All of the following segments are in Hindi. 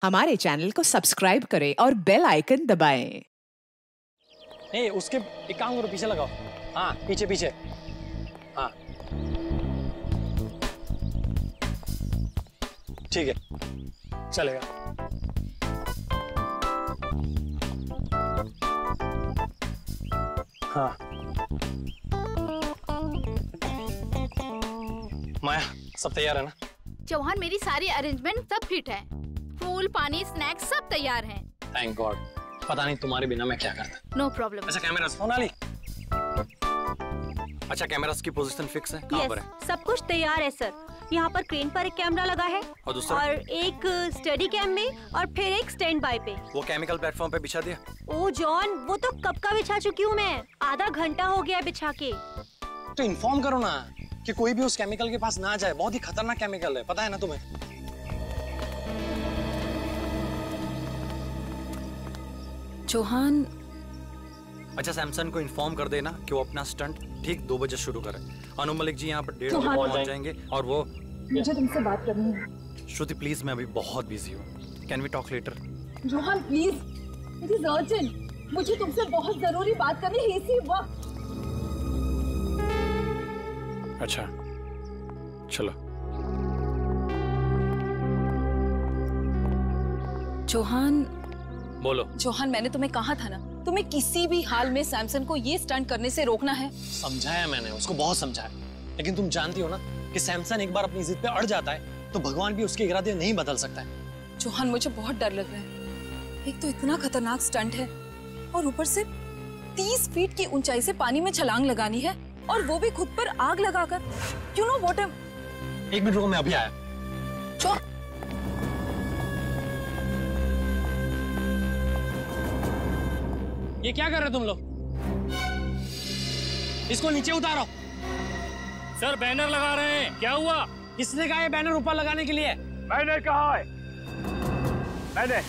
हमारे चैनल को सब्सक्राइब करें और बेल आइकन दबाएं। नहीं, उसके एक काम करो, पीछे लगाओ। हाँ, पीछे पीछे। हाँ, ठीक है, चलेगा। हाँ, माया, सब तैयार है ना? चौहान, मेरी सारी अरेंजमेंट सब फिट है। फूल, पानी, स्नैक्स सब तैयार हैं। Thank God. पता नहीं तुम्हारे बिना मैं क्या करता। No problem. अच्छा, कैमरास फोन आली। अच्छा, कैमरास की पोजीशन फिक्स है? कहाँ पर है? सब कुछ तैयार है सर। यहाँ पर क्रेन पर एक कैमरा लगा है और दूसरा? और एक स्टडी कैम में और फिर एक स्टैंड बाय पे। वो केमिकल प्लेटफॉर्म पे बिछा दिया? ओ जॉन, वो तो कब का बिछा चुकी हूँ मैं। आधा घंटा हो गया बिछा के। तो इन्फॉर्म करो ना कि कोई भी उस केमिकल के पास ना जाए। बहुत ही खतरनाक केमिकल है, पता है ना तुम्हें? चौहान। अच्छा, सैमसन को इन्फॉर्म कर देना कि वो अपना स्टंट ठीक 2 बजे शुरू करे। अनु मलिक जी यहाँ पर 1:30 बजे पहुँच जाएंगे और वो मुझे तुमसे बात करनी है। श्रुति प्लीज, मैं अभी बहुत बिजी हूँ। Can we talk later? Chauhan please, it is urgent. मुझे तुमसे बहुत जरूरी बात करनी है इसी वक्त। अच्छा, चलो। चौहान। बोलो। चौहान, मैंने तुम्हें कहा था ना, तुम्हें किसी भी हाल में सैमसन को ये स्टंट करने से रोकना है। समझाया मैंने उसको, बहुत समझाया, लेकिन तुम जानती हो ना कि सैमसन एक बार अपनी जिद पे अड़ जाता है तो भगवान भी उसके इरादे नहीं बदल सकता है। चौहान, मुझे बहुत डर लग रहा है। एक तो इतना खतरनाक स्टंट है और ऊपर से 30 फीट की ऊंचाई से पानी में छलांग लगानी है और वो भी खुद पर आग लगाकर। You know what? एक मिनट रुको, मैं अभी आया। ये क्या कर रहे हो तुम लोग? इसको नीचे उतारो। सर, बैनर लगा रहे हैं। क्या हुआ? किसने कहा ये बैनर ऊपर लगाने के लिए? मैंने कहा है। मैंने।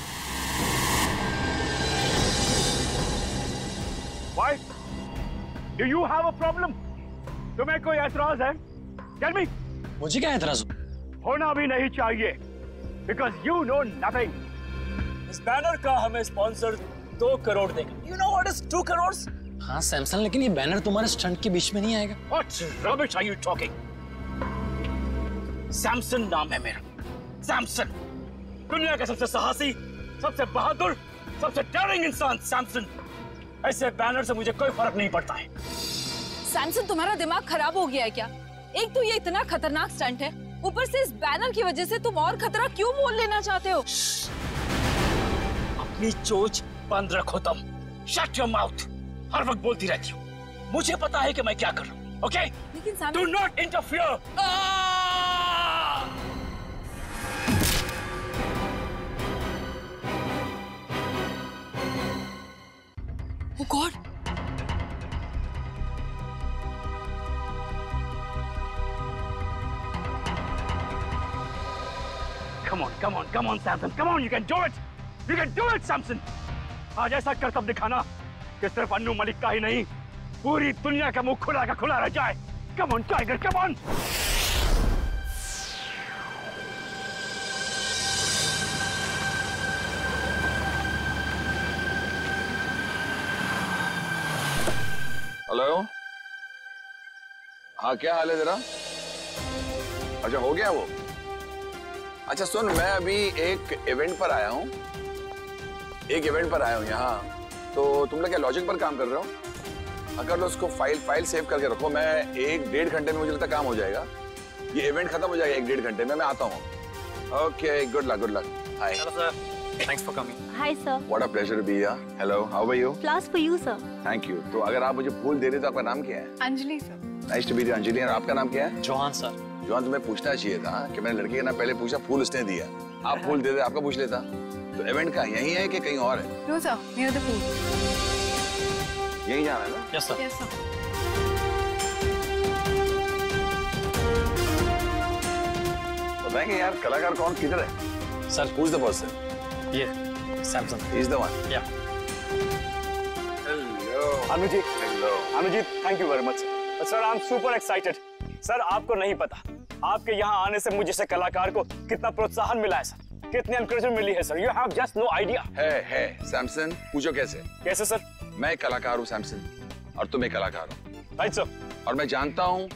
Why? Do you have a problem? तुम्हें कोई ऐतराज है? Tell me. मुझे क्या ऐतराज? होना भी नहीं चाहिए। Because you know nothing. इस बैनर का हमें स्पॉन्सर 2 करोड़ देंगे। You know what is 2 crores? हाँ सैमसन, लेकिन ये बैनर तुम्हारे स्टंट के बीच में नहीं आएगा। What rubbish are you talking? Samson नाम है मेरा। सैमसन, दुनिया का सबसे साहसी, सबसे बहादुर, सबसे डेयरिंग इंसान सैमसन। ऐसे बैनर से मुझे कोई फर्क नहीं पड़ता है। सैमसन, तुम्हारा दिमाग खराब हो गया है क्या? एक तो ये इतना खतरनाक स्टंट है, ऊपर से इस बैनर की वजह से तुम और खतरा क्यों मोल लेना चाहते हो? अपनी चोच बंद रखो तुम। Shut your mouth. हर वक्त बोलती रहती हो। मुझे पता है कि मैं क्या कर रहा हूँ, okay? लेकिन Samson, Do not interfere. Oh God! Come on, Samson. Come on, you can do it. You can do it, Samson. आज ऐसा करतब दिखाना कि सिर्फ अन्नू मलिक का ही नहीं, पूरी दुनिया का मुंह खुला का खुला रह जाए। Come on, Tiger, come on. Hello, हाँ क्या हाल है तेरा? अच्छा, हो गया वो? अच्छा सुन, मैं अभी एक इवेंट पर आया हूँ। यहाँ। तो तुम लोग क्या लॉजिक पर काम कर रहे हो? अगर लो उसको फाइल सेव करके रखो। मैं 1-1.5 घंटे में, मुझे लगता है काम हो जाएगा। ये इवेंट खत्म हो जाएगा 1-1.5 घंटे में। मैं आता हूँ। Okay, good luck. Hi. Hello sir, thanks for coming. Hi sir. What a pleasure to be here. Hello, how are you? Flowers for you sir. Thank you. तो अगर आप मुझे फूल दे रहे तो आपका नाम क्या है? Anjali sir. Nice to meet you Anjali. और आपका नाम क्या है? चौहान सर। जॉन, तुम्हें पूछना चाहिए था कि मैंने लड़के का नाम पहले पूछा, फूल उसने दिया। आप फूल दे दे, आपका पूछ लेता। तो इवेंट का यही है कि कहीं और है? No sir, near the pool. यही जाना है ना? Yes sir. Yes sir. बताएंगे यार कलाकार कौन किधर है? Sir, Who's the person? ये Samson. He's the one. Yeah. Hello. Anuji, Hello. Anuji, thank you very much. Sir, I'm super excited. Sir, आपको नहीं पता, आपके यहाँ आने से मुझे से कलाकार को कितना प्रोत्साहन मिला है सर। कितनी एनकरेजमेंट मिली है sir, you have just no idea. Hey Samson, पूछो कैसे? कैसे सर? मैं कलाकार हूँ सैमसन, और तुम एक कलाकार हो। Right sir. और मैं जानता हूँ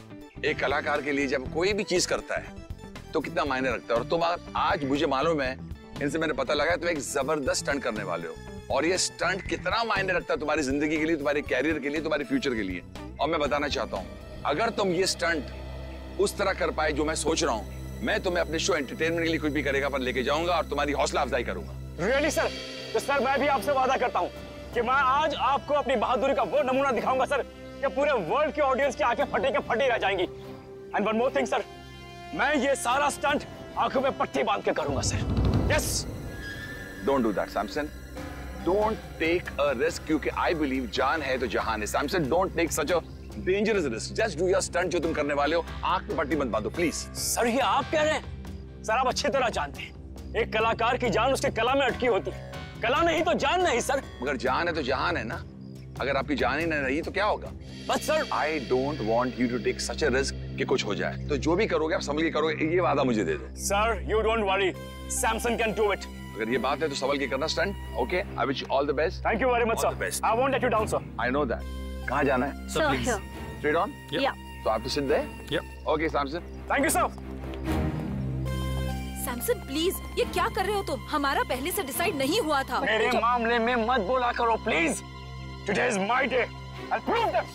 एक कलाकार के लिए जब कोई भी चीज करता है तो कितना मायने रखता है। और तुम आज मुझे मालूम है, इनसे मैंने पता लगा, तुम एक जबरदस्त स्टंट करने वाले हो। और ये स्टंट कितना मायने रखता है तुम्हारी जिंदगी के लिए, तुम्हारे कैरियर के लिए, तुम्हारे फ्यूचर के लिए। और मैं बताना चाहता हूँ, अगर तुम ये स्टंट उस तरह कर पाए जो मैं सोच रहा हूँ, मैं तुम्हें अपने शो एंटरटेनमेंट के लिए कुछ भी करेगा पर लेके जाऊंगा और तुम्हारी हौसला अफजाई करूंगा। Really sir? तो सर मैं भी आपसे वादा करता हूँ कि मैं आज आपको अपनी बहादुरी का वो नमूना दिखाऊंगा सर कि पूरे वर्ल्ड की ऑडियंस की आंखें फटे के फटे रह जाएंगी। And one more thing sir, मैं ये सारा स्टंट आंखों में पट्टी बांध के करूंगा sir. Yes. Don't do that Samson, don't take a risk, क्योंकि आई बिलीव जान है तो जहान है। Samson, don't take such a dangerous risk, just do your stunt जो तुम करने वाले हो। आंख में पट्टी मत बांधो प्लीज। सर ये आप कह रहे हैं? सर आप अच्छी तरह जानते हैं एक कलाकार की जान उसकी कला में अटकी होती है, कला नहीं तो जान नहीं सर। मगर जान है तो जहान है ना, अगर आपकी जान ही नहीं रही तो क्या होगा? बस sir I don't want you to take such a risk कि कुछ हो जाए। तो जो भी करोगे आप संभल के करोगे, ये वादा मुझे दे दो। Sir you don't worry, Samson can do it. अगर ये बात है तो संभल के करना stunt. Okay, I wish you all the best. Thank you very much All the sir, best. I won't let you down sir. I know that. कहाँ जाना है? Sir, here. Straight on? Yeah. तो आप तो सिद्ध है? Okay Samson. Thank you sir. Samson please, ये क्या कर रहे हो तुम? हमारा पहले से डिसाइड नहीं हुआ था। मेरे मामले में मत बोला करो please. Today is my day, I prove that.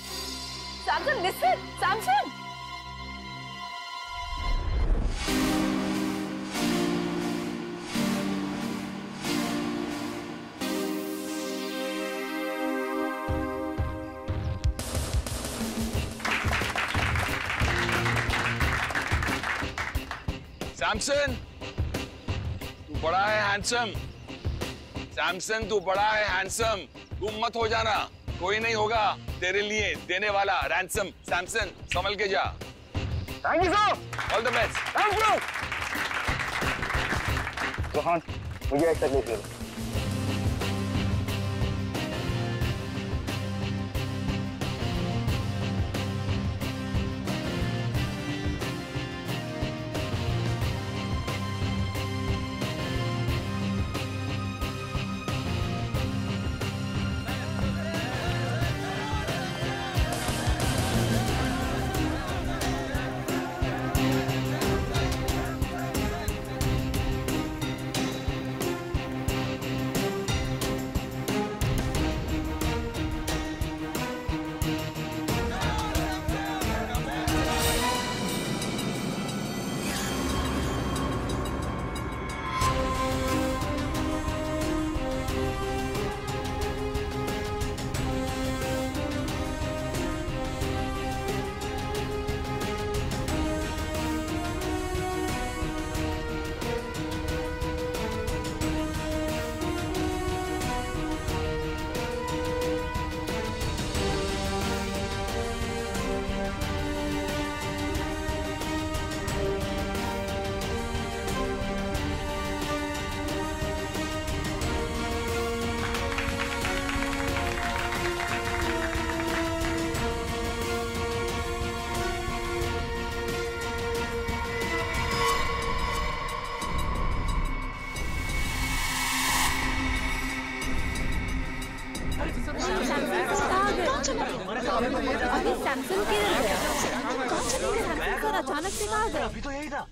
Samson listen, Samson. Samson, तू बड़ा है हैंडसम। सैमसन, तू बड़ा है हैंडसम। तुम मत हो जाना, कोई नहीं होगा तेरे लिए देने वाला रैंसम। सैमसन, संभल के जा। Thank you sir. All the best. Thank you. Rohan, मुझे एक तकलीफ दे दो। अभी सैमसन किधर गया? सैमसन सर अचानक से कहाँ गया? अभी तो यही था।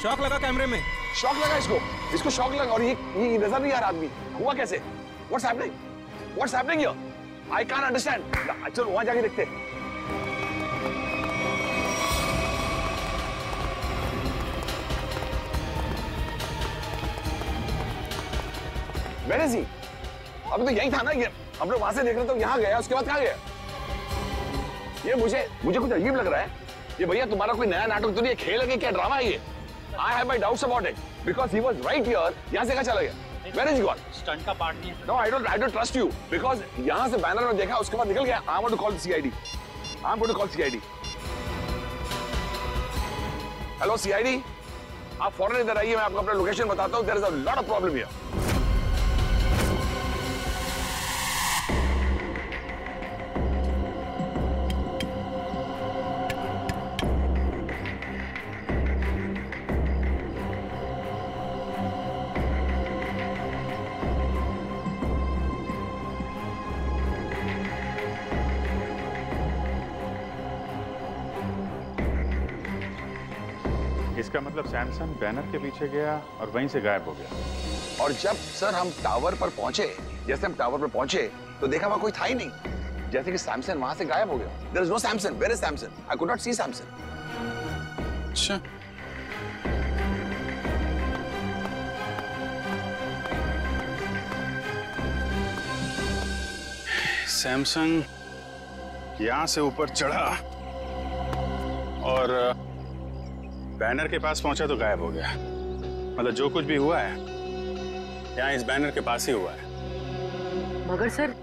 शॉक लगा कैमरे में। शॉक लगा इसको शॉक लगा। और ये नजर नहीं आ रहा आदमी, हुआ कैसे? What's happening? What's happening here? I can't understand. चलो वहां जाके देखते हैं। Where is he? अभी तो यही था ना, ये हम लोग वहां से देख रहे थे, तो यहाँ गया, उसके बाद कहाँ गया? ये मुझे कुछ अजीब लग रहा है। ये भैया तुम्हारा कोई नया नाटक तो नहीं है, खेल है कि क्या ड्रामा है ये? I have my doubts about it because he was right here. यहाँ से कहाँ चला गया? Where is he gone? Stunt का पार्ट नहीं है। No, I don't trust you because यहाँ से बैनर में देखा, उसके बाद निकल गया। I want to call the CID. I'm going to call CID. Hello CID, आप फौरन इधर आइए, मैं आपको अपना लोकेशन बताता हूँ। There is a lot of problem here. इसका मतलब सैमसन बैनर के पीछे गया और वहीं से गायब हो गया। और जब सर हम टावर पर पहुंचे, जैसे हम टावर पर पहुंचे तो देखा वहां कोई था ही नहीं, जैसे कि सैमसन वहां से गायब हो गया। There is no Samson. Where is Samson? I could not see Samson. अच्छा, सैमसंग यहां से ऊपर चढ़ा और बैनर के पास पहुंचा तो गायब हो गया। मतलब जो कुछ भी हुआ है यहाँ इस बैनर के पास ही हुआ है। मगर सर,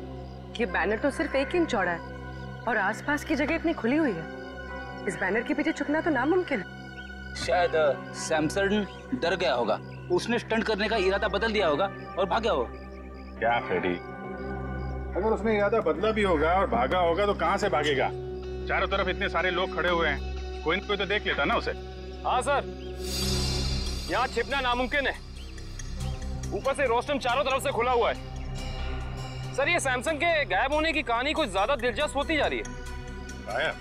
ये बैनर तो सिर्फ 1 इंच चौड़ा है और आसपास की जगह इतनी खुली हुई है। इस बैनर के पीछे छुपना तो नामुमकिन है। शायद सैमसन डर गया होगा, उसने स्टंट करने का इरादा बदल दिया होगा और भागा होगा। क्या फ्रेडी, अगर उसने इरादा बदला भी होगा और भागा होगा तो कहां से भागेगा? चारों तरफ इतने सारे लोग खड़े हुए हैं, कोई न कोई तो देख लेता ना उसे। हाँ सर, यहाँ छिपना नामुमकिन है। ऊपर से रोस्टम चारों तरफ से खुला हुआ है। सर, ये सैमसंग के गायब होने की कहानी कुछ ज्यादा दिलचस्प होती जा रही है। गायब?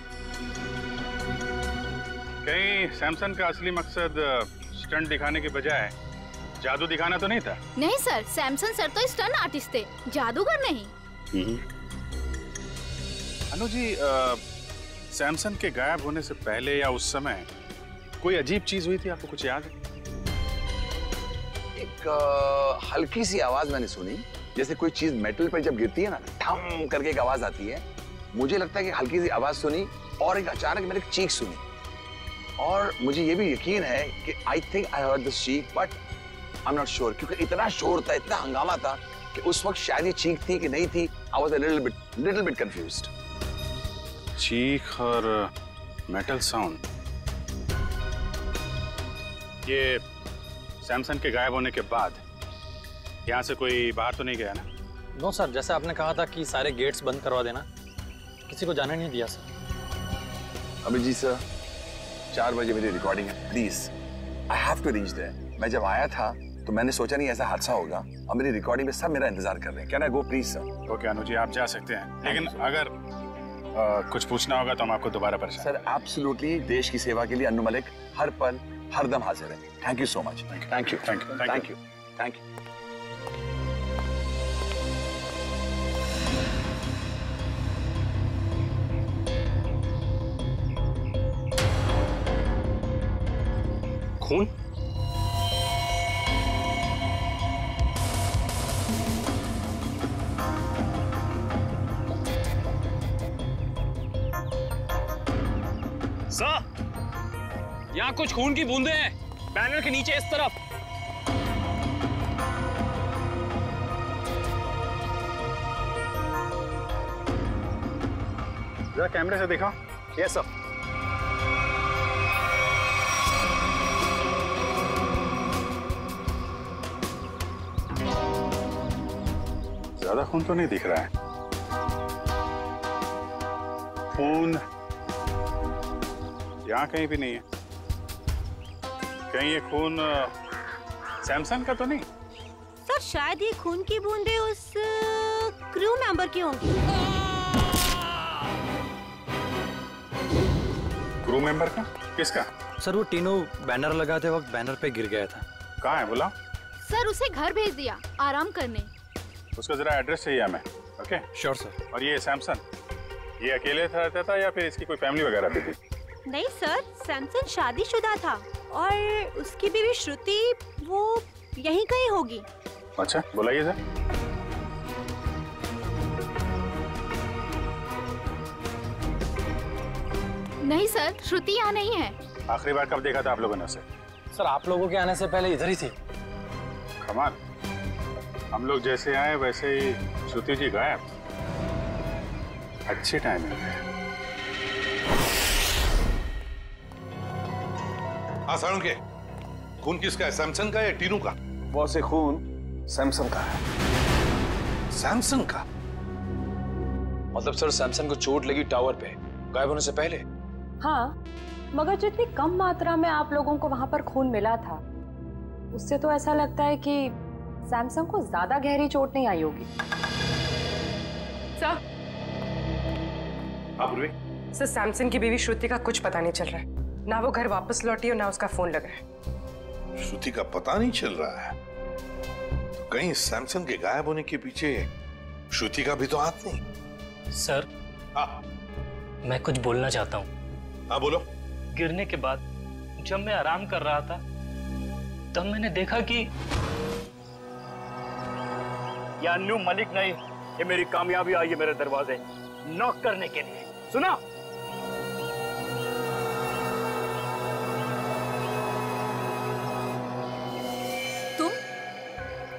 कहीं सैमसंग का असली मकसद स्टंट दिखाने के बजाय जादू दिखाना तो नहीं था? नहीं सर, सैमसंग सर तो स्टंट आर्टिस्ट थे, जादूगर नहीं। अनु जी, सैमसंग के गायब होने से पहले या उस समय कोई अजीब चीज हुई थी, आपको कुछ याद है? एक हल्की सी आवाज मैंने सुनी, जैसे कोई चीज मेटल पर जब गिरती है ना, ठम करके एक आवाज आती है। मुझे लगता है कि हल्की सी आवाज सुनी और एक अचानक मैंने एक चीख सुनी। और मुझे ये भी यकीन है कि I think I heard this चीख, but I am not sure, क्योंकि इतना शोर था, इतना हंगामा था कि उस वक्त शायद ये चीख थी कि नहीं थी। I was a little bit confused. चीख और मेटल साउंड, ये सैमसंग के गायब होने के बाद यहाँ से कोई बाहर तो नहीं गया ना? नो सर, जैसे आपने कहा था कि सारे गेट्स बंद करवा देना, किसी को जाने नहीं दिया सर। अभिजीत सर, 4 बजे मेरी रिकॉर्डिंग है, please I have to reach there. मैं जब आया था तो मैंने सोचा नहीं ऐसा हादसा होगा, और मेरी रिकॉर्डिंग में सब मेरा इंतजार कर रहे हैं। Can I go please sir? Okay Anu ji, आप जा सकते हैं, लेकिन अगर कुछ पूछना होगा तो हम आपको दोबारा परेशान। सर एब्सोल्युटली, देश की सेवा के लिए अन्नू मलिक हर पल हर दम हाजिर है। Thank you so much. Thank you thank you thank you thank you. खून? सर, यहाँ कुछ खून की बूंदें हैं, बैनर के नीचे इस तरफ। जरा कैमरे से दिखाओ। Yes sir. ज्यादा खून तो नहीं दिख रहा है। खून यहाँ कहीं भी नहीं है। कहीं ये खून सैमसंग का तो नहीं? सर, शायद ये खून की बूंदें उस क्रू मेंबर की होंगी। क्रू मेंबर का? किसका? सर, वो तीनों बैनर लगाते वक्त बैनर पे गिर गया था। कहाँ है बुलाओ? सर, उसे घर भेज दिया आराम करने। उसका जरा एड्रेस चाहिए हमें। Okay sure sir. और ये सैमसंग, ये अकेले रहता था या फिर इसकी कोई फैमिली वगैरह भी थी? नहीं सर, सैमसंग शादीशुदा था और उसकी बीवी श्रुति वो यहीं कहीं होगी। अच्छा, बुलाइए सर। नहीं सर, श्रुति यहाँ नहीं है। आखिरी बार कब देखा था आप लोगों ने उसे? सर, आप लोगों के आने से पहले इधर ही थी। कमाल, हम लोग जैसे आए वैसे ही श्रुति जी गायब। अच्छी टाइमिंग है। हाँ सारुण के, खून किसका है, सैमसंग का या टीनू का? वो से खून सैमसंग का है। सैमसंग का? मतलब सर, सैमसंग को चोट लगी टावर पे गायब होने से पहले? हाँ, मगर जितनी कम मात्रा में आप लोगों को वहां पर खून मिला था, उससे तो ऐसा लगता है कि सैमसंग को ज्यादा गहरी चोट नहीं आई होगी। सर, आप सर, सैमसंग की बीवी श्रुति का कुछ पता नहीं चल रहा है। ना वो घर वापस लौटी और ना उसका फोन लगा है। श्रुति का पता नहीं चल रहा है, तो कहीं सैमसन के गायब होने के पीछे श्रुति का भी तो हाथ नहीं। सर, मैं कुछ बोलना चाहता हूँ। हाँ बोलो। गिरने के बाद जब मैं आराम कर रहा था तब मैंने देखा कि ये अन्नू मलिक नहीं, ये मेरी कामयाबी आई है मेरे दरवाजे नॉक करने के लिए। सुना?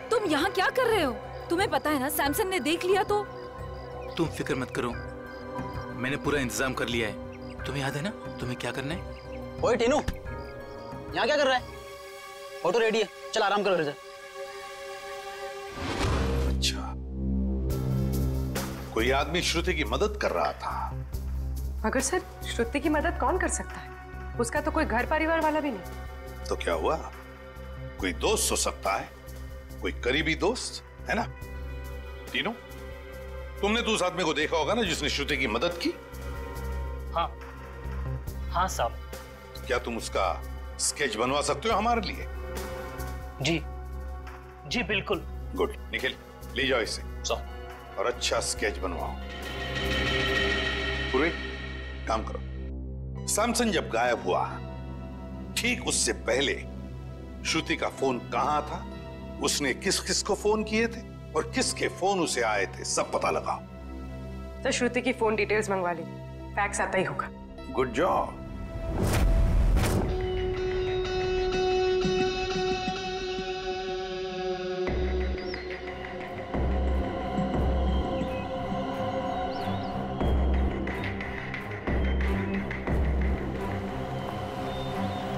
तुम यहाँ क्या कर रहे हो? तुम्हें पता है ना सैमसन ने देख लिया तो। तुम फिक्र मत करो, मैंने पूरा इंतजाम कर लिया है। तुम्हें याद है ना तुम्हें क्या करना है? ओए टीनू, यहाँ क्या कर रहा है? ऑटो रेडी है, चल आराम करो फिर से। अच्छा, कोई आदमी श्रुति की मदद कर रहा था। मगर सर, श्रुति की मदद कौन कर सकता है? उसका तो कोई घर परिवार वाला भी नहीं। तो क्या हुआ? कोई दोस्त हो सकता है, कोई करीबी दोस्त, है ना? तीनों, तुमने तो उस आदमी को देखा होगा ना जिसने श्रुति की मदद की? हाँ साहब। क्या तुम उसका स्केच बनवा सकते हो हमारे लिए? जी बिल्कुल। गुड, निखिल ले जाओ इसे और अच्छा स्केच बनवाओ। पूरे काम करो। सैमसन जब गायब हुआ ठीक उससे पहले श्रुति का फोन कहां था, उसने किस किस को फोन किए थे और किसके फोन उसे आए थे, सब पता लगाओ। तो श्रुति की फोन डिटेल्स मंगवा ली, फैक्स आता ही होगा। Good job.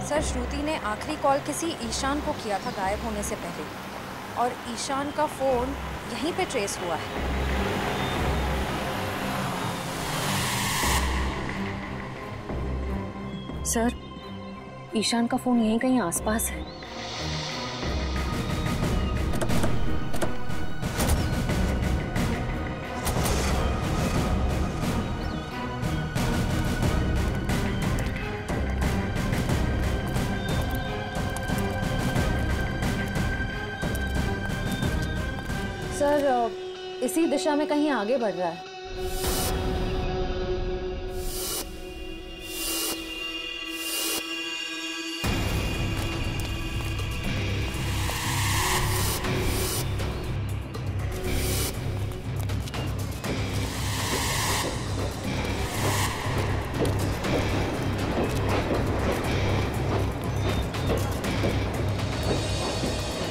सर, श्रुति ने आखिरी कॉल किसी ईशान को किया था गायब होने से पहले, और ईशान का फोन यहीं पे ट्रेस हुआ है। सर, ईशान का फोन यहीं कहीं आसपास है। सर, इसी दिशा में कहीं आगे बढ़ रहा है।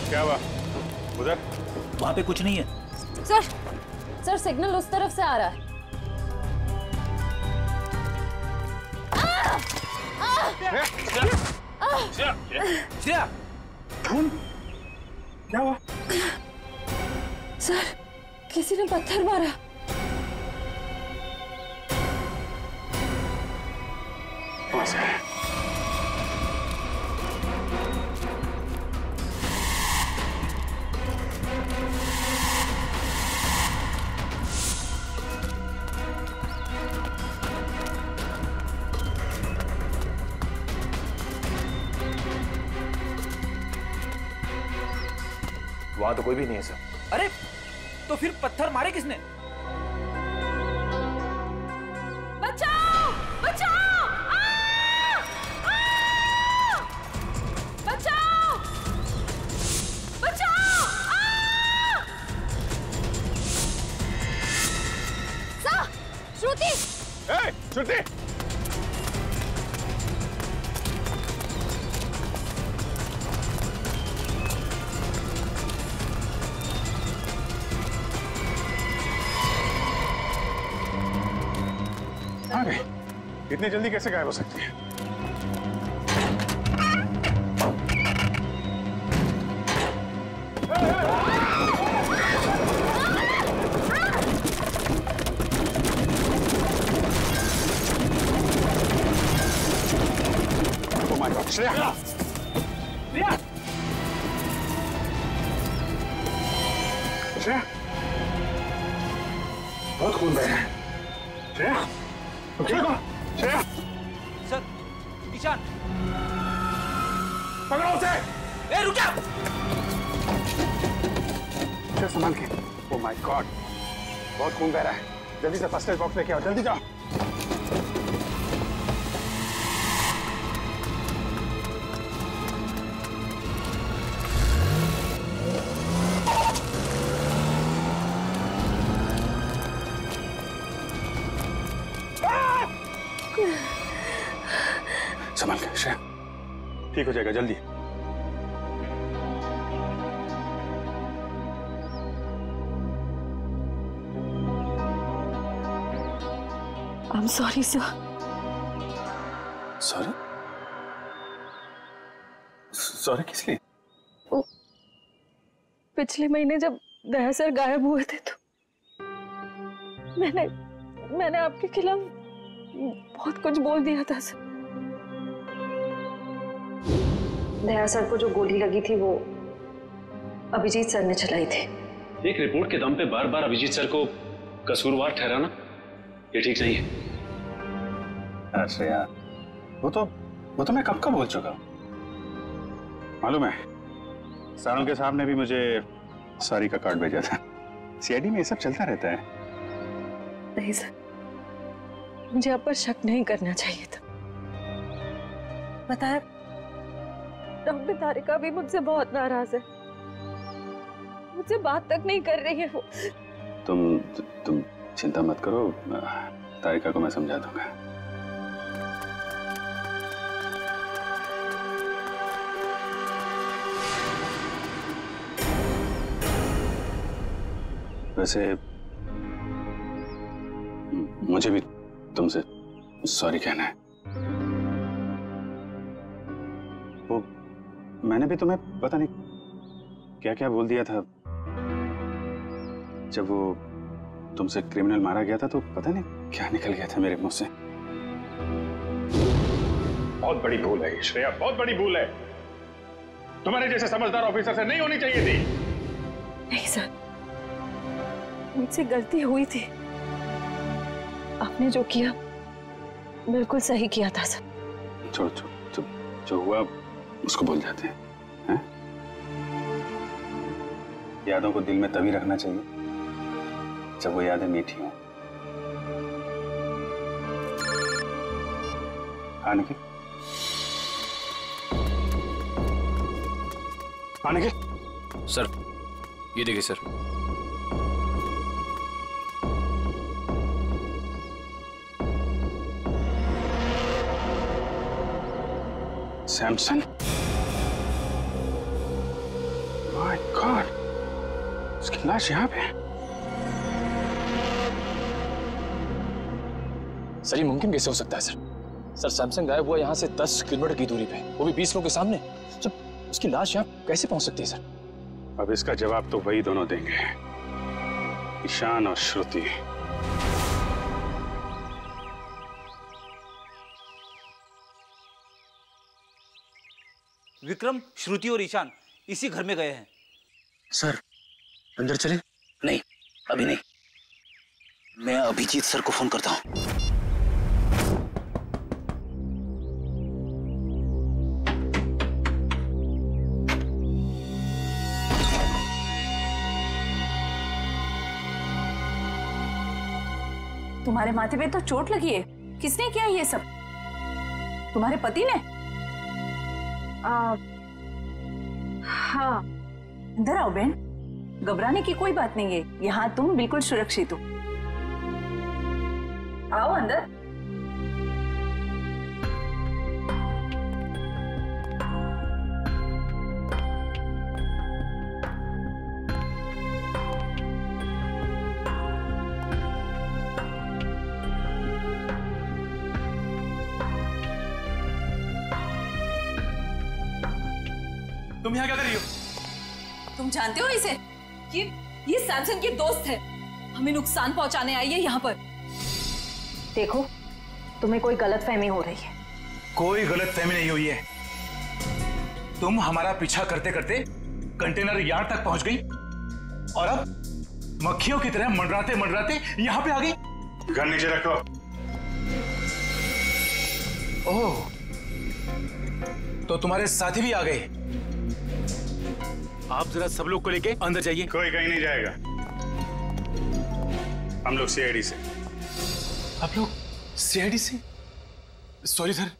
क्या हुआ उधर? वहां पे कुछ नहीं है सर, सिग्नल उस तरफ से आ रहा है। श्रेया, क्या हुआ? सर, किसी ने पत्थर मारा। वहां तो कोई भी नहीं है सर। अरे तो फिर पत्थर मारे किसने? बचाओ! बचाओ! बचाओ! बचाओ! श्रुति! श्रुति! इतनी जल्दी कैसे गायब हो सकती है? Oh my God, Shreya! Shreya! बहुत खून बह रहा है। श्रेया! श्रेया! सर, ईशान। पकड़ो उसे। ए रुक जा। चल संभाल के। ओह माय गॉड, बहुत खून बह रहा है। जल्दी से फर्स्ट एड बॉक्स लेके आओ, जल्दी जाओ। संभाल के श्रेया, ठीक हो जाएगा जल्दी। I'm sorry, sir. Sorry? Sorry किस लिए? पिछले महीने जब दया सर गायब हुए थे तो मैंने आपके खिलाफ बहुत कुछ बोल दिया था सर। दया सर को जो गोली लगी थी वो अभिजीत सर ने चलाई थी। एक रिपोर्ट के दम पे बार बार अभिजीत सर को कसूरवार ठहराना ये ठीक नहीं है। अरे यार, वो तो मैं कब का बोल चुका हूँ। मालूम है, सारुण के साहब ने भी मुझे सॉरी का कार्ड भेजा था। सीआईडी में ये सब चलता रहता है। नहीं सर, मुझे आप पर शक नहीं करना चाहिए था। बताया, डॉक्टर तारिका भी मुझसे बहुत नाराज है, मुझसे बात तक नहीं कर रही है वो। तुम चिंता मत करो, तारिका को मैं समझा दूंगा। वैसे मुझे भी तुमसे सॉरी कहना है। वो मैंने भी तुम्हें पता नहीं क्या क्या बोल दिया था। जब वो तुमसे क्रिमिनल मारा गया था तो पता नहीं क्या निकल गया था मेरे मुंह से। बहुत बड़ी भूल है श्रेया, बहुत बड़ी भूल है। तुम्हारे जैसे समझदार ऑफिसर से नहीं होनी चाहिए थी। नहीं सर, मुझसे गलती हुई थी। आपने जो किया बिल्कुल सही किया था सर। छोड़ो, जो हुआ उसको भूल जाते हैं। यादों को दिल में तभी रखना चाहिए जब वो यादें मीठी हों। हाँ निखिल, हाँ निखिल। सर ये देखिए सर। सैमसन, माय गॉड, उसकी लाश यहाँ पे है। सर ये मुमकिन कैसे हो सकता है सर? सर सैमसंग गायब हुआ यहाँ से 10 किलोमीटर की दूरी पे, वो भी 20 लोगों के सामने। जब उसकी लाश यहाँ कैसे पहुंच सकती है सर? अब इसका जवाब तो वही दोनों देंगे, ईशान और श्रुति। विक्रम, श्रुति और ईशान इसी घर में गए हैं। सर अंदर चले? नहीं, अभी नहीं। मैं अभिजीत सर को फोन करता हूं। तुम्हारे माथे पे तो चोट लगी है, किसने किया ये सब? तुम्हारे पति ने? हाँ, अंदर आओ बहन, घबराने की कोई बात नहीं है, यहाँ तुम बिल्कुल सुरक्षित हो। आओ अंदर। तुम यहाँ क्या कर रही हो? तुम जानते हो इसे? ये सैमसन की दोस्त है, हमें नुकसान पहुंचाने आई है यहाँ पर। देखो, तुम्हें कोई गलतफहमी हो रही है। कोई गलतफहमी नहीं हुई है। तुम हमारा पीछा करते करते कंटेनर यार्ड तक पहुंच गई और अब मक्खियों की तरह मंडराते मंडराते यहाँ पे आ गई। गन नीचे रखो। ओह, तो तुम्हारे साथी भी आ गए। आप जरा सब लोग को लेके अंदर जाइए। कोई कहीं नहीं जाएगा, हम लोग सीआईडी से। आप लोग सीआईडी से? सॉरी सर,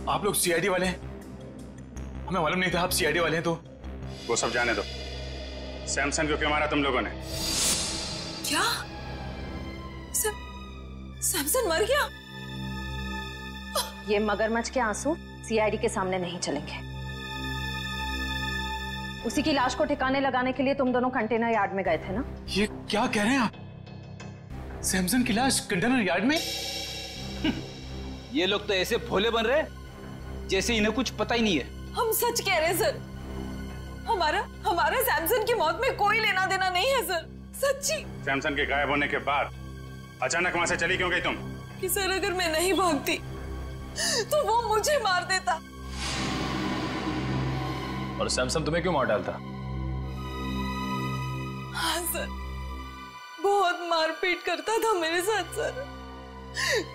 आप लोग सीआईडी वाले हैं? हमें मालूम नहीं था आप सीआईडी वाले हैं। तो वो सब जाने दो। सैमसन को क्यों मारा तुम लोगों ने? क्या? सैमसन मर गया? ये मगरमच्छ के आंसू सीआईडी के सामने नहीं चलेंगे। उसी की लाश को ठिकाने लगाने के लिए तुम दोनों कंटेनर यार्ड में गए थे ना? ये क्या कह रहे हैं आप? सैमसन की लाश कंटेनर यार्ड में? ये लोग तो ऐसे भोले बन रहे जैसे इन्हें कुछ पता ही नहीं है। हम सच कह रहे हैं सर, हमारा सैमसन की मौत में कोई लेना देना नहीं है सर, सच्ची। सैमसन के गायब होने के बाद अचानक वहां से चली क्यों गई तुम? कि सर अगर मैं नहीं भागती तो वो मुझे मार देता। और सैमसन तुम्हें क्यों मार डालता? हाँ सर, बहुत मारपीट करता था मेरे साथ सर,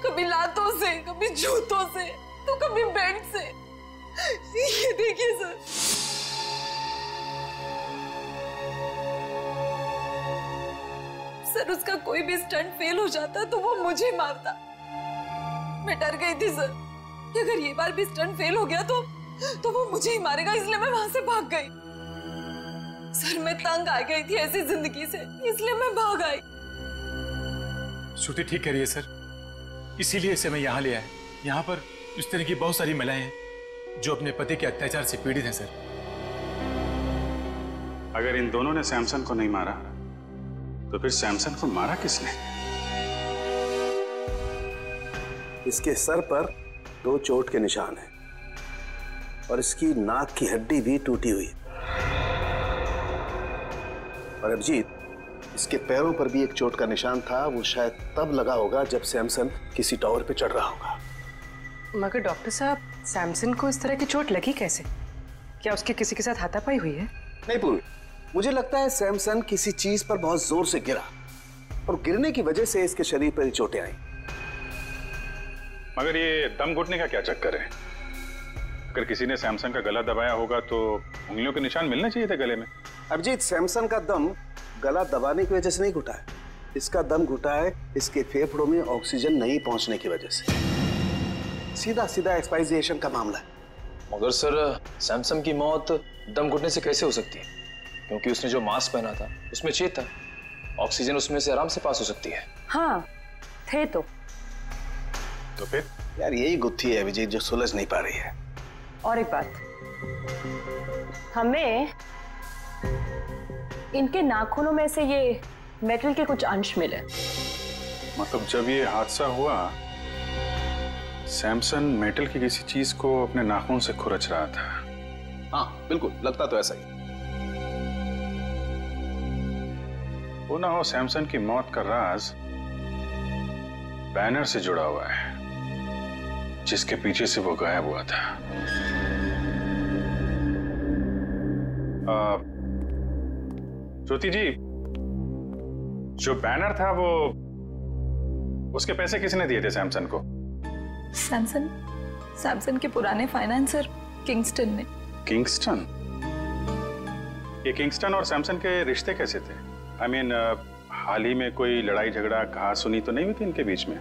कभी लातों से, कभी जूतों से, तो कभी बेल्ट से। ये देखिए सर। सर उसका कोई भी स्टंट फेल हो जाता तो वो मुझे मारता। मैं डर गई थी सर कि अगर ये बार भी स्टंट फेल हो गया तो वो मुझे ही मारेगा, इसलिए मैं वहां से भाग गई। सर मैं तंग आ गई थी ऐसी जिंदगी से, इसलिए मैं भाग आई। श्रुति ठीक कह रही है सर, इसीलिए इसे मैं यहाँ ले आया। यहाँ पर इस तरह की बहुत सारी महिलाएं हैं जो अपने पति के अत्याचार से पीड़ित हैं सर। अगर इन दोनों ने सैमसन को नहीं मारा तो फिर सैमसन को मारा किसने? इसके सर पर 2 चोट के निशान हैं और इसकी नाक की हड्डी भी टूटी हुई है। और अभिजीत, इसके पैरों पर भी एक चोट का निशान था, वो शायद तब लगा होगा जब सैमसन किसी टावर पे चढ़ रहा होगा। मगर डॉक्टर साहब, सैमसन को इस तरह की चोट लगी कैसे? क्या उसके किसी के साथ हाथापाई हुई है? नहीं पूर्वी, मुझे लगता है सैमसन किसी चीज पर बहुत जोर से गिरा और गिरने की वजह से इसके शरीर पर चोटें आई। मगर ये दम घुटने का क्या चक्कर है? अगर किसी ने सैमसन का गला दबाया होगा तो उंगलियों के निशान मिलने चाहिए थे गले में। अभिजीत, सैमसन का दम गला दबाने की वजह से नहीं घुटा है, इसका दम घुटा है इसके फेफड़ों में ऑक्सीजन नहीं पहुंचने की वजह से। सीधा सीधा एक्सपाइजेशन का मामला है। मगर सर, सैमसन की मौत दम घुटने से कैसे हो सकती है? क्योंकि उसने जो मास्क पहना था उसमें छेद था, ऑक्सीजन उसमें से आराम से पास हो सकती है। हाँ थे तो फिर यार यही गुत्थी है अभिजीत जो सुलझ नहीं पा रही है। और एक बात, हमें इनके नाखूनों में से ये मेटल के कुछ अंश मिले। मतलब जब ये हादसा हुआ सैमसन मेटल की किसी चीज को अपने नाखून से खुरच रहा था। हाँ बिल्कुल, लगता तो ऐसा ही। वो ना हो सैमसन की मौत का राज बैनर से जुड़ा हुआ है जिसके पीछे से वो गायब हुआ था। श्रुति जी, जो बैनर था वो उसके पैसे किसने दिए थे सैमसन को? सैमसन के पुराने फाइनेंसर किंगस्टन ने। किंगस्टन? ये किंगस्टन और सैमसन के रिश्ते कैसे थे? I mean, हाल ही में कोई लड़ाई झगड़ा कहा सुनी तो नहीं हुई थी इनके बीच में?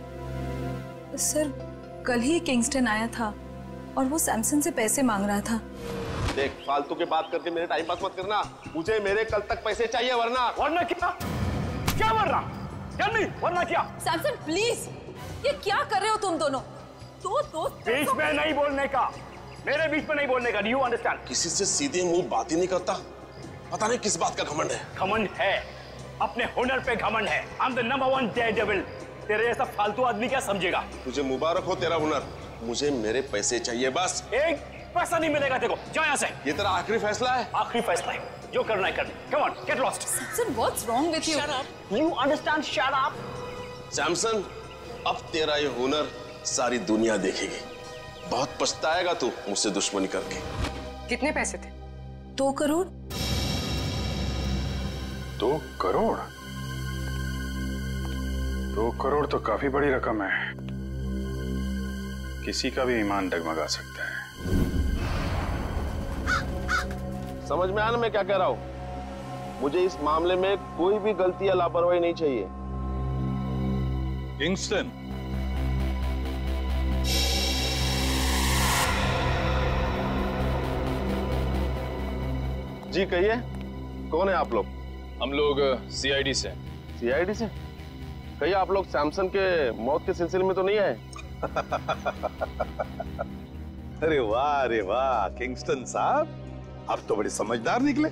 सर कल ही किंगस्टन आया था और वो सैमसन से पैसे मांग रहा था। देख, फालतू की बात करके मेरे टाइम पास मत करना, मुझे मेरे कल तक पैसे चाहिए, वरना क्या वरना? वरना क्या? सैमसन प्लीज, ये क्या कर रहे हो तुम दोनों? दो दोस्त बीच में नहीं बोलने का, मेरे बीच में नहीं बोलने का। Do you understand? किसी से सीधे मुंह बात ही नहीं करता, पता नहीं किस बात का घमंड है। घमंड है, अपने हुनर पे घमंड है। I am the number 1 Daredevil. तेरे जैसा फालतू आदमी क्या समझेगा? तुझे मुबारक हो तेरा हुनर, मुझे मेरे पैसे चाहिए बस। एक पैसा नहीं मिलेगा तेरे को, जा यहाँ से। ये तेरा आखिरी फैसला है? आखिरी फैसला है, जो करना है कर। Come on, get lost. Samson, what's wrong with you? Shut up, you understand? Shut up. Samson, अब तेरा ये हुनर सारी दुनिया देखेगी, बहुत पछताएगा तू मुझसे दुश्मनी करके। कितने पैसे थे? 2 करोड़। 2 करोड़? 2 करोड़ तो काफी बड़ी रकम है, किसी का भी ईमान डगमगा सकता है। समझ में आया ना मैं क्या कह रहा हूं? मुझे इस मामले में कोई भी गलती या लापरवाही नहीं चाहिए। किंगस्टन, जी कहिए, कौन है आप लोग? हम लोग सीआईडी से। सीआईडी से? कहिए, आप लोग सैमसन के मौत के सिलसिले में तो नहीं आए? अरे वाह किंगस्टन साहब, आप तो बड़े समझदार निकले।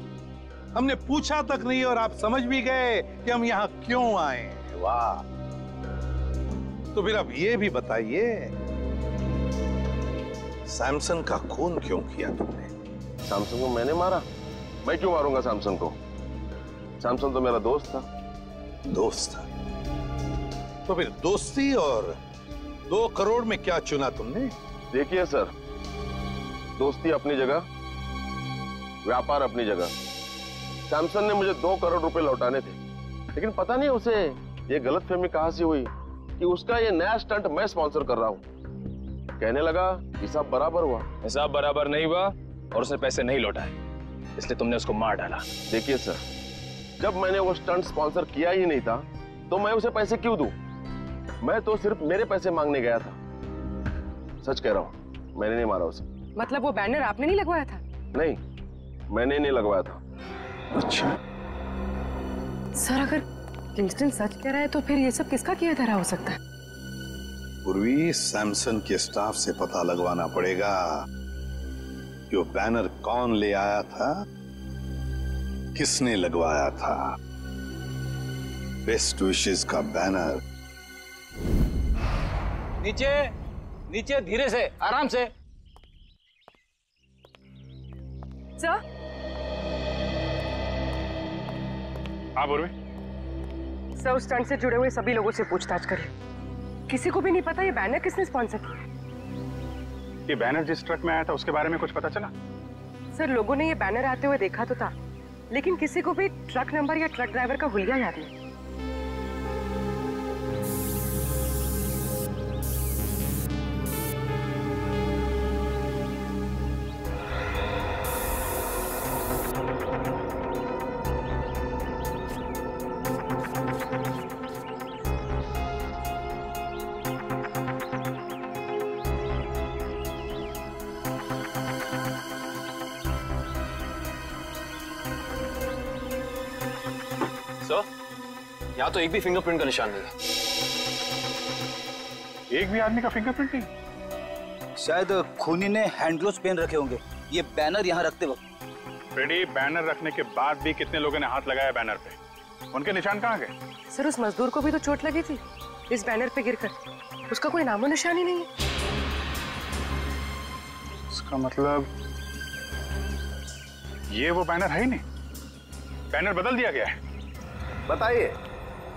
हमने पूछा तक नहीं और आप समझ भी गए कि हम यहाँ क्यों आए। वाह। तो फिर अब ये भी बताइए, सैमसन का खून क्यों किया तुमने? सैमसन को मैंने मारा? मैं क्यों मारूंगा सैमसन को? सैमसन तो मेरा दोस्त था। दोस्त था? तो फिर दोस्ती और 2 करोड़ में क्या चुना तुमने? देखिए सर, दोस्ती अपनी जगह, व्यापार अपनी जगह। सैमसन ने मुझे 2 करोड़ रुपए लौटाने थे, लेकिन पता नहीं उसे ये गलतफहमी कहां से हुई कि उसका ये नया स्टंट मैं स्पॉन्सर कर रहा हूं। कहने लगा हिसाब बराबर हुआ। हिसाब बराबर नहीं हुआ और उसने पैसे नहीं लौटाए, इसलिए तुमने उसको मार डाला। देखिए सर, जब मैंने वो स्टंट स्पॉन्सर किया ही नहीं था तो मैं उसे पैसे क्यों दूं? मैं तो सिर्फ मेरे पैसे मांगने गया था। सच कह रहा हूं, मैंने नहीं मारा उसे। मतलब वो बैनर आपने नहीं लगवाया था? नहीं, मैंने नहीं लगवाया था। अच्छा सर, अगर किंगस्टन सच कह रहा है तो फिर ये सब किसका किया धरा हो सकता है? पूर्वी, सैमसन के स्टाफ से पता लगवाना पड़ेगा कि वो बैनर कौन ले आया था, किसने लगवाया था। बेस्ट विशेस का बैनर। नीचे नीचे, धीरे से, आराम से। सर? हाँ पूर्वी। सर, उस स्टंट से जुड़े हुए सभी लोगों से पूछताछ करिए। किसी को भी नहीं पता ये बैनर किसने स्पॉन्सर किया। ये बैनर जिस ट्रक में आया था उसके बारे में कुछ पता चला? सर, लोगों ने ये बैनर आते हुए देखा तो था, लेकिन किसी को भी ट्रक नंबर या ट्रक ड्राइवर का हुलिया याद नहीं। यहाँ तो एक भी फिंगरप्रिंट का निशान नहीं है। एक भी आदमी का फिंगरप्रिंट नहीं? शायद खूनी ने हैंड ग्लोव्स पहन रखे होंगे ये बैनर यहाँ रखते वक्त। फ्रेडी, बैनर रखने के बाद भी कितने लोगों ने हाथ लगाया बैनर पे? उनके निशान कहाँ गए? सर, उस मजदूर को भी तो चोट लगी थी इस बैनर पे गिरकर। उसका कोई नामो निशान ही नहीं है। इसका मतलब ये वो बैनर है ही नहीं, बैनर बदल दिया गया है। बताइए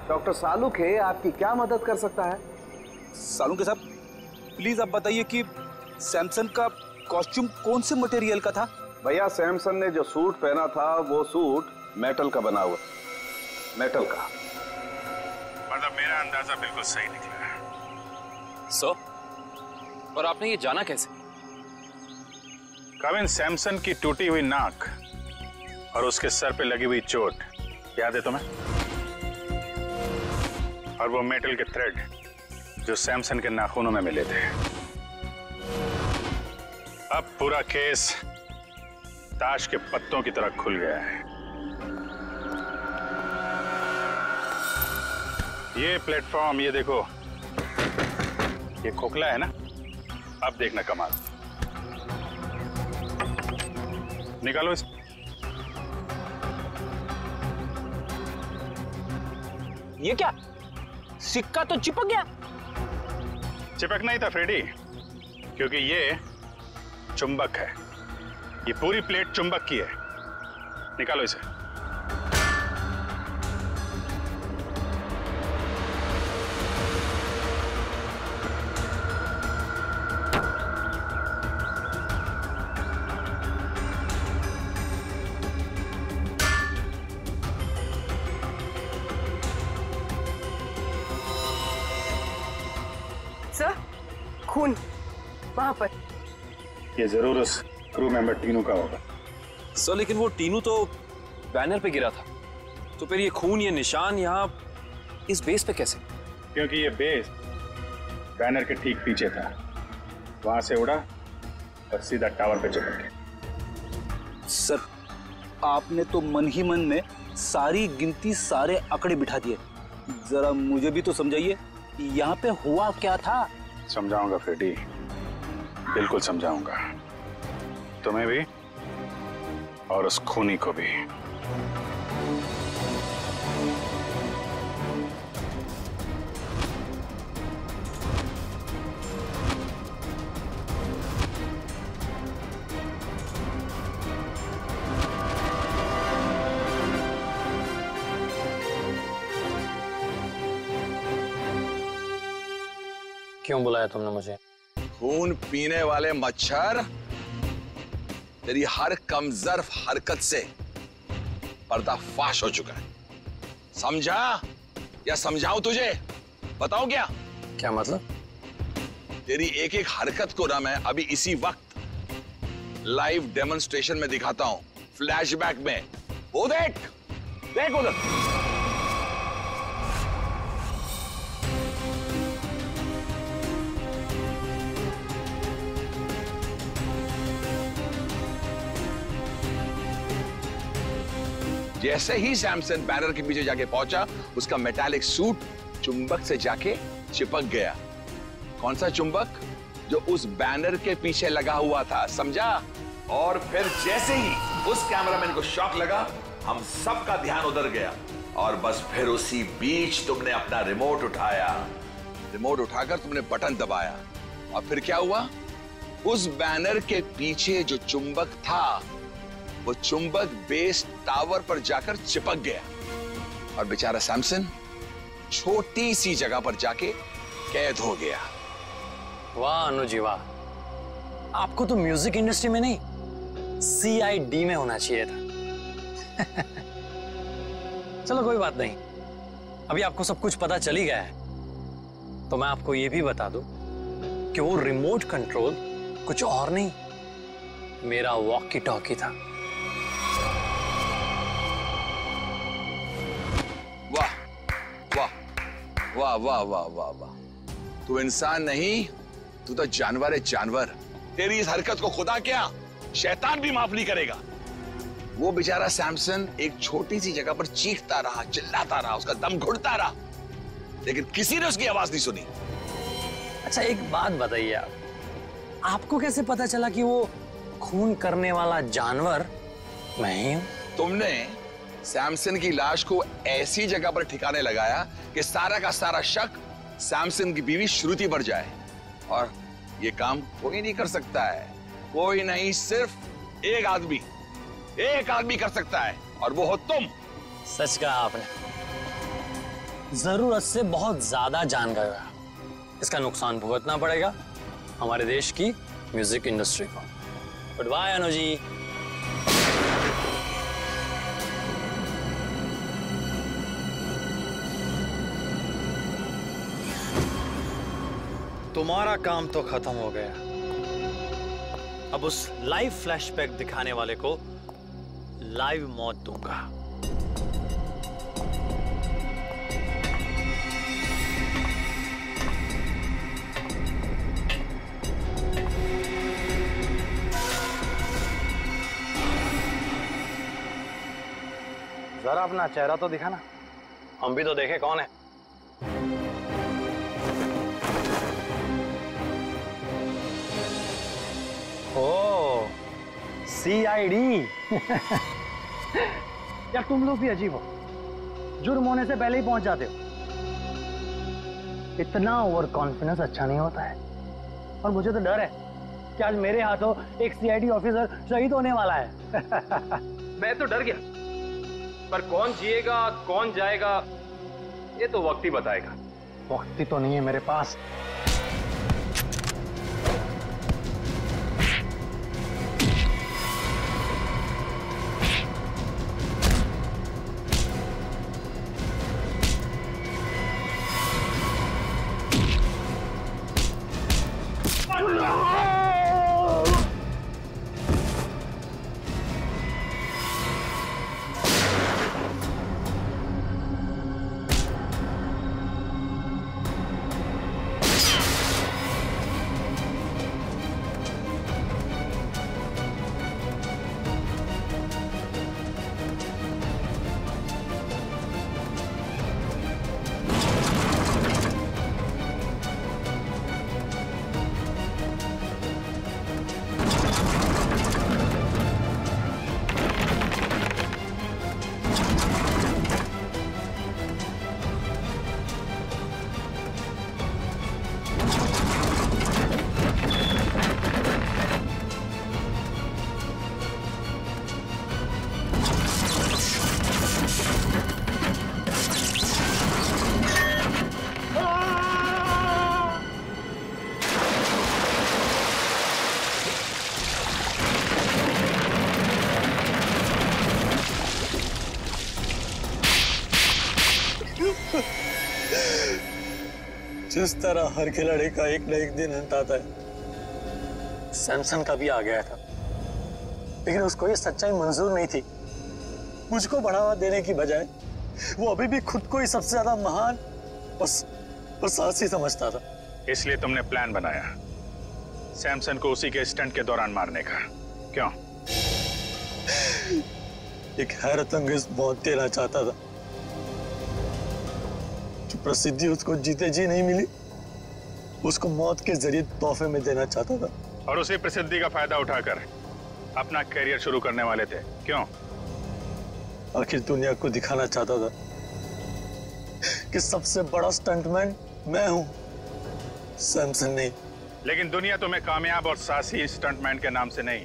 डॉक्टर सालुक है, आपकी क्या मदद कर सकता है? सालुक साहब, प्लीज आप बताइए कि सैमसन का कॉस्ट्यूम कौन से मटेरियल का था? भैया, सैमसन ने जो सूट पहना था वो सूट मेटल का बना हुआ। मेटल का मतलब मेरा अंदाजा बिल्कुल सही निकला है। सर, और आपने ये जाना कैसे? कविन, सैमसन की टूटी हुई नाक और उसके सर पे लगी हुई चोट याद है तुम्हें? और वो मेटल के थ्रेड जो सैमसन के नाखूनों में मिले थे। अब पूरा केस ताश के पत्तों की तरह खुल गया है। ये प्लेटफॉर्म, ये देखो, ये खोखला है ना? अब देखना कमाल। निकालो इस। ये क्या? सिक्का तो चिपक गया। चिपक नहीं था फ्रेडी, क्योंकि ये चुंबक है। ये पूरी प्लेट चुंबक की है। निकालो इसे। सर, खून वहां पर। ये जरूर उस क्रू मेंबर तीनों का होगा। सर लेकिन वो टीनू तो बैनर पे गिरा था, तो फिर ये खून, ये निशान यहाँ इस बेस पे कैसे? क्योंकि ये बेस बैनर के ठीक पीछे था, वहां से उड़ा और सीधा टावर पे चिपक गया। सर आपने तो मन ही मन में सारी गिनती, सारे आंकड़े बिठा दिए। जरा मुझे भी तो समझाइए यहाँ पे हुआ क्या था। समझाऊंगा फ्रेडी, बिल्कुल समझाऊंगा, तुम्हें भी और उस खूनी को भी। क्यों बुलाया तुमने मुझे? खून पीने वाले मच्छर, तेरी हर कमजोर हरकत से पर्दाफाश हो चुका है। समझा या समझाऊं तुझे? बताऊं क्या? क्या मतलब? तेरी एक एक हरकत को ना मैं अभी इसी वक्त लाइव डेमोन्स्ट्रेशन में दिखाता हूं, फ्लैशबैक में। वो देख, देख उधर। जैसे ही सैमसन बैनर के पीछे जाके पहुंचा, उसका मेटालिक सूट चुंबक से जाके चिपक गया। कौन सा चुंबक? जो उस बैनर के पीछे लगा हुआ था, समझा? और फिर जैसे ही उस कैमरामैन को शॉक लगा, हम सबका ध्यान उधर गया और बस फिर उसी बीच तुमने अपना रिमोट उठाया। रिमोट उठाकर तुमने बटन दबाया और फिर क्या हुआ? उस बैनर के पीछे जो चुंबक था, वो चुंबक बेस टावर पर जाकर चिपक गया और बेचारा सैमसन छोटी सी जगह पर जाके कैद हो गया। वाह अनुजी वाह, आपको तो म्यूजिक इंडस्ट्री में नहीं, CID में होना चाहिए था। चलो कोई बात नहीं, अभी आपको सब कुछ पता चल ही गया है, तो मैं आपको यह भी बता दूं कि वो रिमोट कंट्रोल कुछ और नहीं, मेरा वॉकी टॉकी था। वाह वाह वाह वाह वाह वाह वाह, तू इंसान नहीं, तू तो जानवर है, जानवर। तेरी इस हरकत को खुदा क्या शैतान भी माफ नहीं करेगा। वो बेचारा सैमसन एक छोटी सी जगह पर चीखता रहा, चिल्लाता रहा, उसका दम घुटता रहा, लेकिन किसी ने उसकी आवाज नहीं सुनी। अच्छा एक बात बताइए आप, आपको कैसे पता चला कि वो खून करने वाला जानवर मैं ही हूं? तुमने सैमसन की लाश को ऐसी जगह पर ठिकाने लगाया कि सारा का सारा शक सैमसन की बीवी श्रुति पर जाए, और ये काम कोई नहीं कर सकता है। कोई नहीं, सिर्फ एक आदमी कर सकता है, और वो हो तुम। सच कहा आपने, जरूरत से बहुत ज्यादा जान गया, इसका नुकसान भुगतना पड़ेगा हमारे देश की म्यूजिक इंडस्ट्री को। Good bye Anuji. तुम्हारा काम तो खत्म हो गया, अब उस लाइव फ्लैशबैक दिखाने वाले को लाइव मौत दूंगा। जरा अपना चेहरा तो दिखाना, हम भी तो देखे कौन है। ओ CID। यार तुम लोग भी अजीब हो, जुर्म होने से पहले ही पहुंच जाते हो। इतना ओवर कॉन्फिडेंस अच्छा नहीं होता है, और मुझे तो डर है कि आज मेरे हाथों एक CID ऑफिसर शहीद होने वाला है। मैं तो डर गया, पर कौन जिएगा कौन जाएगा ये तो वक्त ही बताएगा। वक्त ही तो नहीं है मेरे पास। जिस तरह हर खिलाड़ी का एक न एक दिन अंत आता है, सैमसन का भी आ गया था, लेकिन उसको ये सच्चाई मंजूर नहीं थी। मुझको बढ़ावा देने की बजाय वो अभी भी खुद को ही सबसे ज्यादा महान और साहसी समझता था। इसलिए तुमने प्लान बनाया सैमसन को उसी के स्टंट के दौरान मारने का, क्यों? एक हैरतअंगेज मौत देना चाहता था। जो प्रसिद्धि उसको जीते जी नहीं मिली, उसको मौत के जरिए तोहफे में देना चाहता था। और उसी प्रसिद्धि का फायदा उठाकर अपना करियर शुरू करने वाले थे, क्यों? आखिर दुनिया को दिखाना चाहता था कि सबसे बड़ा स्टंटमैन मैं हूं, सैमसन नहीं। लेकिन दुनिया तुम्हें कामयाब और साहसी स्टंटमैन के नाम से नहीं,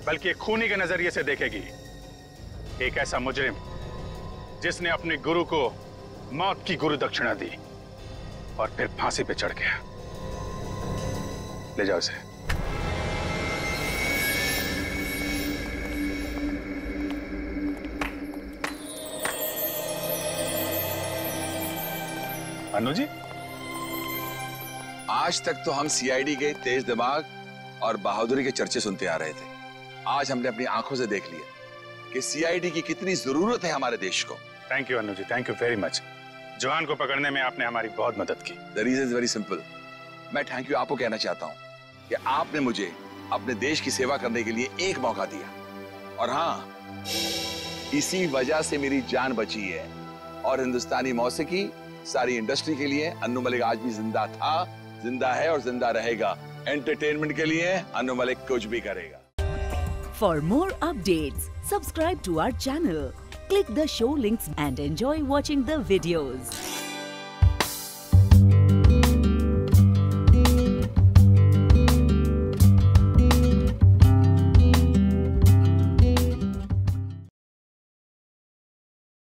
बल्कि एक खूनी के नजरिए से देखेगी। एक ऐसा मुजरिम जिसने अपने गुरु को मौत की गुरु दक्षिणा दी और फिर फांसी पे चढ़ गया। ले जाओ इसे। अनु जी, आज तक तो हम सीआईडी के तेज दिमाग और बहादुरी के चर्चे सुनते आ रहे थे। आज हमने अपनी आंखों से देख लिया कि सीआईडी की कितनी जरूरत है हमारे देश को। Thank you Anu ji, thank you very much. जवान को पकड़ने में आपने हमारी बहुत मदद की। The reason is very simple. मैं थैंक यू आपको कहना चाहता हूँ कि आपने मुझे अपने देश की सेवा करने के लिए एक मौका दिया, और हाँ, इसी वजह से मेरी जान बची है। और हिंदुस्तानी मौसीकी सारी इंडस्ट्री के लिए अन्नू मलिक आज भी जिंदा था, जिंदा है और जिंदा रहेगा। एंटरटेनमेंट के लिए अन्नू मलिक कुछ भी करेगा। For more updates, subscribe to our channel, click the show links and enjoy watching the videos.